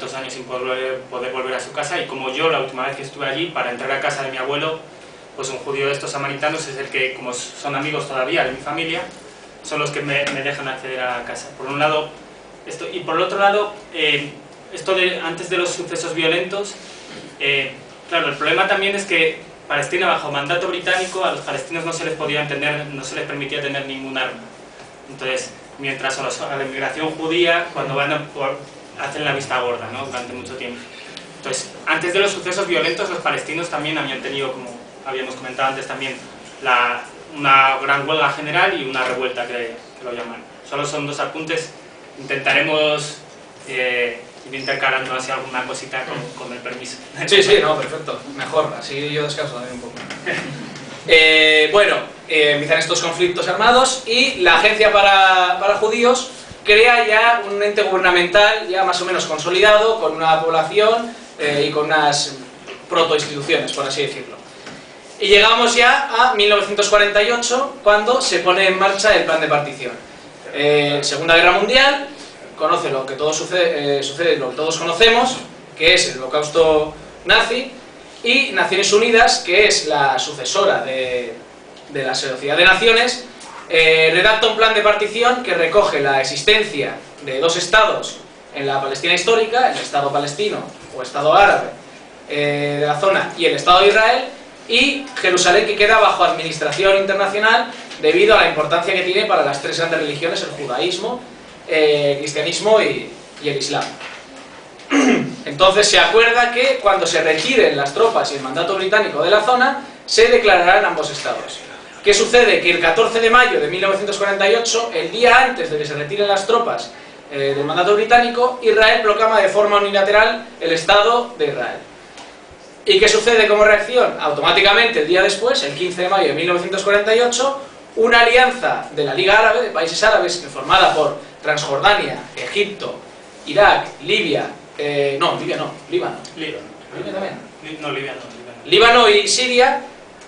tantos años sin poder volver a su casa, y como yo la última vez que estuve allí, para entrar a casa de mi abuelo, pues un judío de estos samaritanos es el que, como son amigos todavía de mi familia, son los que me dejan acceder a la casa. Por un lado, esto, y por el otro lado, esto de antes de los sucesos violentos, claro, el problema también es que Palestina, bajo mandato británico, a los palestinos no se les permitía tener ningún arma. Entonces, mientras a la inmigración judía, cuando hacen la vista gorda, ¿no?, durante mucho tiempo. Entonces, antes de los sucesos violentos, los palestinos también habían tenido, como habíamos comentado antes también, una gran huelga general y una revuelta, que lo llaman. Solo son dos apuntes, intentaremos ir intercalando así alguna cosita con el permiso. Sí, sí, no, perfecto, mejor, así yo descanso también un poco. Bueno, empiezan estos conflictos armados y la Agencia para Judíos crea ya un ente gubernamental ya más o menos consolidado, con una población y con unas protoinstituciones, por así decirlo. Y llegamos ya a 1948, cuando se pone en marcha el plan de partición. Segunda Guerra Mundial, conoce lo que sucede lo que todos conocemos, que es el Holocausto nazi, y Naciones Unidas, que es la sucesora de la Sociedad de Naciones, redacta un plan de partición que recoge la existencia de dos estados en la Palestina histórica, el Estado palestino o Estado árabe de la zona, y el Estado de Israel, y Jerusalén, que queda bajo administración internacional debido a la importancia que tiene para las tres grandes religiones, el judaísmo, el cristianismo y el islam. Entonces se acuerda que cuando se retiren las tropas y el mandato británico de la zona, se declararán ambos estados. ¿Qué sucede? Que el 14 de mayo de 1948, el día antes de que se retiren las tropas del mandato británico, Israel proclama de forma unilateral el Estado de Israel. ¿Y qué sucede como reacción? Automáticamente, el día después, el 15 de mayo de 1948, una alianza de la Liga Árabe, de países árabes, formada por Transjordania, Egipto, Irak, Libia, Líbano también. Líbano y Siria,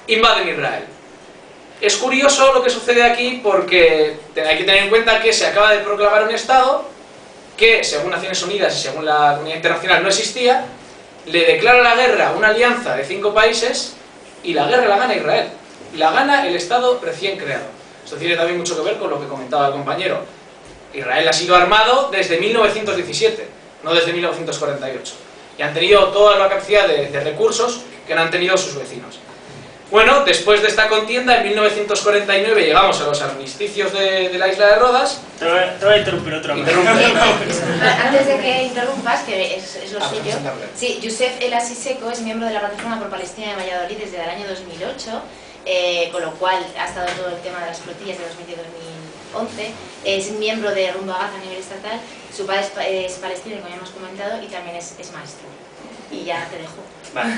invaden Israel. Es curioso lo que sucede aquí porque hay que tener en cuenta que se acaba de proclamar un Estado que, según Naciones Unidas y según la comunidad internacional, no existía. Le declara la guerra a una alianza de 5 países y la guerra la gana Israel. La gana el Estado recién creado. Esto tiene también mucho que ver con lo que comentaba el compañero. Israel ha sido armado desde 1917, no desde 1948. Y han tenido toda la capacidad de recursos que no han tenido sus vecinos. Bueno, después de esta contienda, en 1949 llegamos a los armisticios de la isla de Rodas. Te voy a interrumpir otra vez. Antes de que interrumpas, que es lo suyo. Sí, Youssef El Asiseko es miembro de la Plataforma por Palestina de Valladolid desde el año 2008, con lo cual ha estado todo el tema de las flotillas de 2010-2011. Es miembro de Rumbo a Gaza a nivel estatal. Su padre es palestino, como ya hemos comentado, y también es maestro. Y ya te dejo. Vale.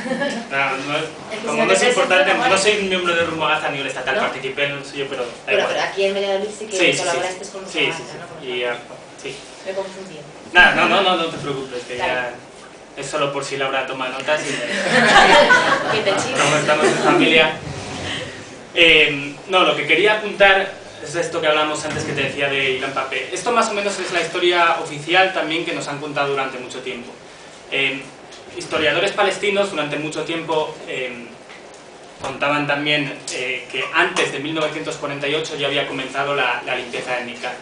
Como no es importante, no soy un miembro de Rumbo a Gaza a nivel estatal, ¿no? Participé en el suyo, pero pero aquí en Valladolid sí que colaboraste con Rumbo a Gaza, ¿no? Sí. Me confundí. Nada, no te preocupes, que ya es solo por si Laura toma notas y como estamos en familia. No, lo que quería apuntar es esto que hablamos antes, que te decía de Ilan Pappé. Esto más o menos es la historia oficial también que nos han contado durante mucho tiempo. Historiadores palestinos durante mucho tiempo contaban también que antes de 1948 ya había comenzado la limpieza étnica.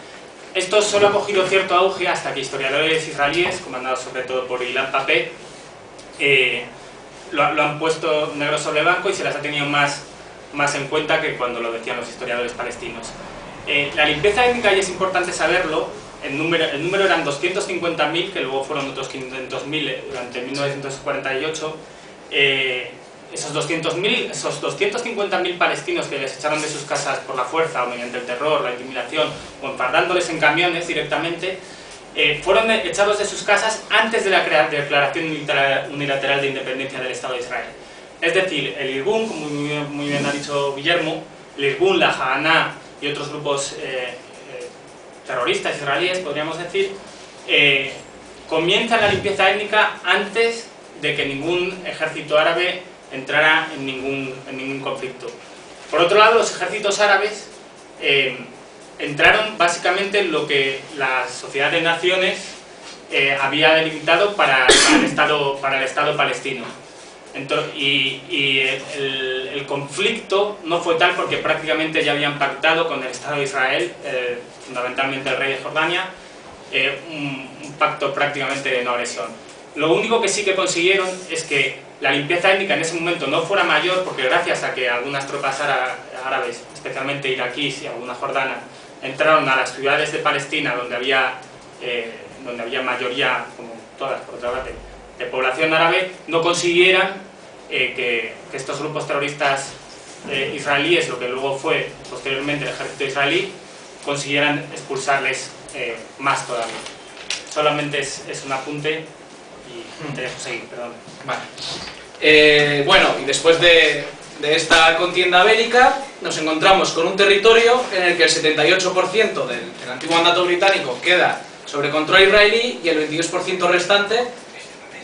Esto solo ha cogido cierto auge hasta que historiadores israelíes, comandados sobre todo por Ilan Pappé, lo han puesto negro sobre blanco y se las ha tenido más en cuenta que cuando lo decían los historiadores palestinos. La limpieza étnica, y es importante saberlo, el número eran 250.000, que luego fueron otros 500.000 durante 1948. Esos 250.000 palestinos que les echaron de sus casas por la fuerza o mediante el terror, la intimidación o enfardándoles en camiones directamente, fueron echados de sus casas antes de la declaración unilateral de independencia del Estado de Israel. Es decir, el Irgun, como muy bien ha dicho Guillermo, el Irgun, la Haganah y otros grupos terroristas israelíes, podríamos decir, comienzan la limpieza étnica antes de que ningún ejército árabe entrara en ningún conflicto. Por otro lado, los ejércitos árabes entraron básicamente en lo que la Sociedad de Naciones había delimitado para el Estado palestino. El conflicto no fue tal porque prácticamente ya habían pactado con el Estado de Israel, fundamentalmente el rey de Jordania, un pacto prácticamente de no agresión. Lo único que sí que consiguieron es que la limpieza étnica en ese momento no fuera mayor, porque gracias a que algunas tropas árabes, especialmente iraquíes y algunas jordanas, entraron a las ciudades de Palestina donde había mayoría, como todas por otra parte, de población árabe, no consiguieran que estos grupos terroristas israelíes, lo que luego fue posteriormente el ejército israelí, consiguieran expulsarles más todavía. Solamente es un apunte y te dejo seguir, perdón. Vale. Bueno, y después de esta contienda bélica nos encontramos con un territorio en el que el 78% del antiguo mandato británico queda sobre control israelí y el 22% restante,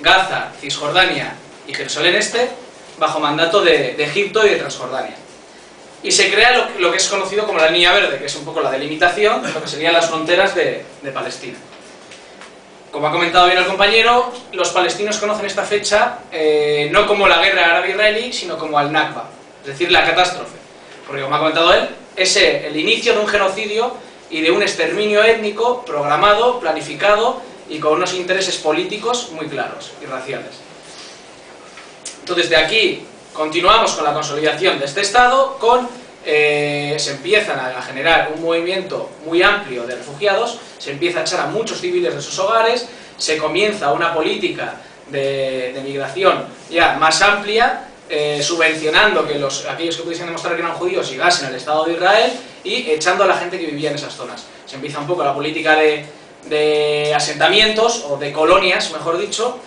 Gaza, Cisjordania y Jerusalén Este, bajo mandato de Egipto y de Transjordania. Y se crea lo que es conocido como la línea verde, que es un poco la delimitación de lo que serían las fronteras de Palestina. Como ha comentado bien el compañero, los palestinos conocen esta fecha no como la guerra árabe-israelí, sino como al-Nakba, es decir, la catástrofe. Porque, como ha comentado él, es el inicio de un genocidio y de un exterminio étnico programado, planificado y con unos intereses políticos muy claros y raciales. Entonces, de aquí continuamos con la consolidación de este Estado, se empiezan a generar un movimiento muy amplio de refugiados, se empieza a echar a muchos civiles de sus hogares, se comienza una política de migración ya más amplia, subvencionando que aquellos que pudiesen demostrar que eran judíos llegasen al Estado de Israel y echando a la gente que vivía en esas zonas. Se empieza un poco la política de asentamientos, o de colonias, mejor dicho,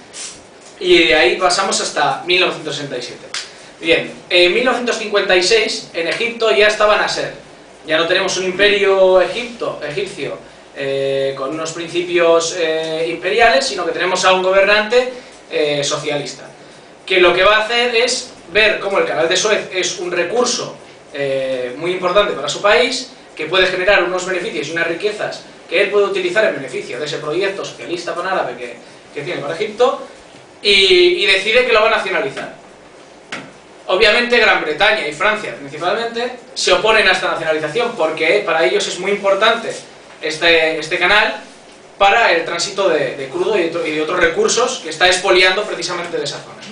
y de ahí pasamos hasta 1967. Bien, en 1956 en Egipto ya estaba Nasser. Ya no tenemos un imperio egipcio con unos principios imperiales, sino que tenemos a un gobernante socialista, que lo que va a hacer es ver cómo el canal de Suez es un recurso muy importante para su país, que puede generar unos beneficios y unas riquezas que él puede utilizar en beneficio de ese proyecto socialista panárabe que tiene para Egipto, y decide que lo va a nacionalizar. Obviamente Gran Bretaña y Francia principalmente se oponen a esta nacionalización porque para ellos es muy importante este canal para el tránsito de crudo y de otros recursos que está expoliando precisamente de esa zona.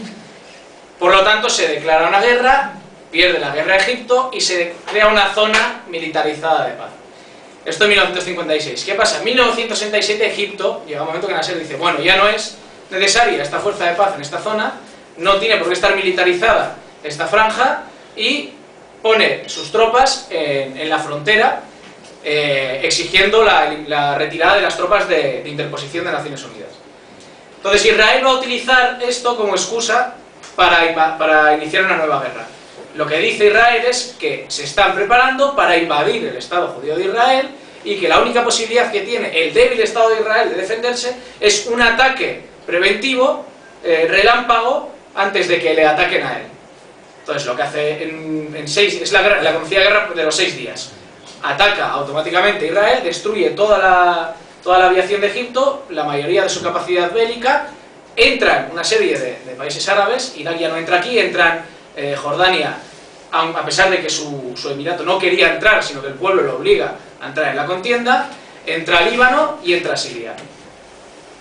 Por lo tanto se declara una guerra, pierde la guerra a Egipto y se crea una zona militarizada de paz. Esto en 1956. ¿Qué pasa? En 1967 Egipto, llega un momento que Nasser dice, bueno, ya no es necesaria esta fuerza de paz en esta zona, no tiene por qué estar militarizada esta franja, y pone sus tropas en la frontera, exigiendo la retirada de las tropas de interposición de Naciones Unidas. Entonces Israel va a utilizar esto como excusa para iniciar una nueva guerra. Lo que dice Israel es que se están preparando para invadir el Estado judío de Israel y que la única posibilidad que tiene el débil Estado de Israel de defenderse es un ataque preventivo, relámpago, antes de que le ataquen a él. Entonces lo que hace es la conocida guerra de los 6 días. Ataca automáticamente a Israel, destruye toda la aviación de Egipto, la mayoría de su capacidad bélica, entran una serie de países árabes, Irak ya no entra aquí, entran Jordania, a pesar de que su emirato no quería entrar, sino que el pueblo lo obliga a entrar en la contienda, entra Líbano y entra Siria.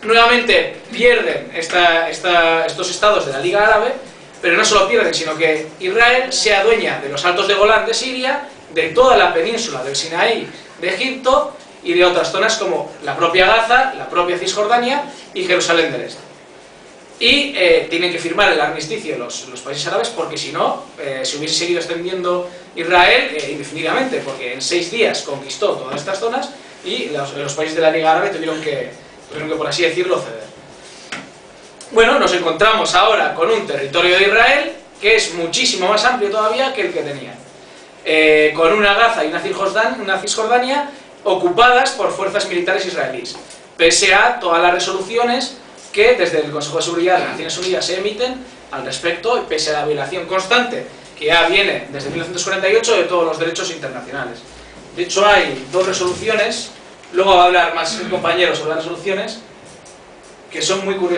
Nuevamente pierden estos estados de la Liga Árabe, pero no solo pierden, sino que Israel se adueña de los Altos de Golán de Siria, de toda la península del Sinaí de Egipto y de otras zonas como la propia Gaza, la propia Cisjordania y Jerusalén del Este. Y tienen que firmar el armisticio los países árabes, porque si no, se hubiese seguido extendiendo Israel indefinidamente, porque en 6 días conquistó todas estas zonas y los países de la Liga Árabe tuvieron que, por así decirlo, ceder. Bueno, nos encontramos ahora con un territorio de Israel que es muchísimo más amplio todavía que el que tenía, con una Gaza y una Cisjordania ocupadas por fuerzas militares israelíes, pese a todas las resoluciones que desde el Consejo de Seguridad de Naciones Unidas se emiten al respecto, y pese a la violación constante que ya viene desde 1948 de todos los derechos internacionales. De hecho hay 2 resoluciones, luego va a hablar más el compañero sobre las resoluciones, que son muy curiosas.